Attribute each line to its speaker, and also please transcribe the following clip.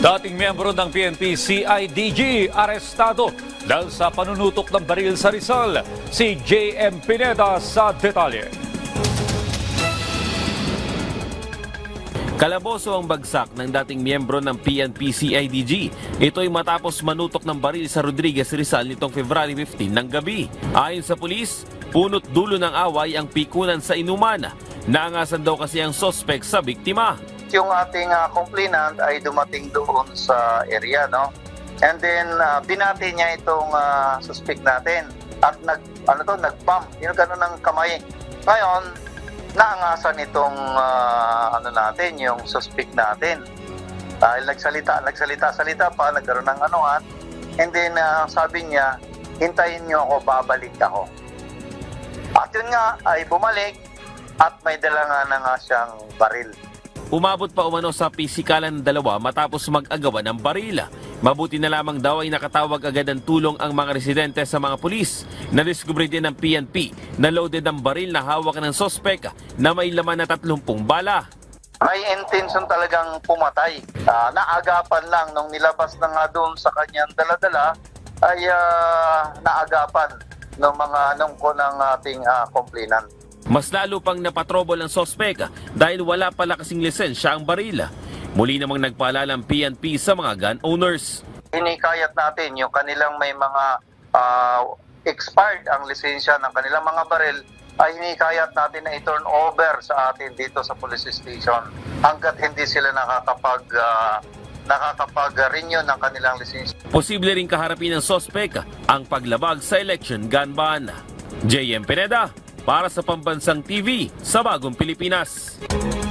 Speaker 1: Dating miyembro ng PNP CIDG arestado dahil sa panunutok ng baril sa Rizal. Si JM Pineda sa detalye.
Speaker 2: Kalaboso ang bagsak ng dating miyembro ng PNP CIDG. Ito'y matapos manutok ng baril sa Rodriguez Rizal nitong February 15 ng gabi. Ayon sa pulis, punot dulo ng away ang pikunan sa inuman. Naangasan daw kasi ang sospek sa biktima.
Speaker 3: Yung ating complainant ay dumating doon sa area, no? And then binati niya itong suspect natin at nag-pump, yung gano'n ng kamay. Ngayon, naangasan itong yung suspect natin. Dahil nagsalita pa, nagkaroon ng anuhan. And then sabi niya, hintayin niyo ako, babalik ako. At yun nga ay bumalik at may dala nga siyang baril.
Speaker 2: Umabot pa umano sa pisikalan ng dalawa matapos mag-agawan ng barila. Mabuti na lamang daw ay nakatawag agad ng tulong ang mga residente sa mga pulis. Nadiskubre din ng PNP na loaded ang baril na hawak ng sospek na may laman na 30 bala.
Speaker 3: May intention talagang pumatay. Naagapan lang nung nilabas na nga doon sa kanyang daladala ay naagapan ng ating complainant.
Speaker 2: Mas lalo pang napatrobol ang sospek dahil wala pala kasing lisensya ang baril. Muli namang nagpaalala ang PNP sa mga gun owners.
Speaker 3: Hinikayat natin yung kanilang may mga expired ang lisensya ng kanilang mga baril, ay hinikayat natin na i-turn over sa atin dito sa police station hanggat hindi sila nakakapag-renew ng kanilang lisensya.
Speaker 2: Posible rin kaharapin ng sospek ang paglabag sa election gun ban. JM Pineda para sa Pambansang TV sa Bagong Pilipinas.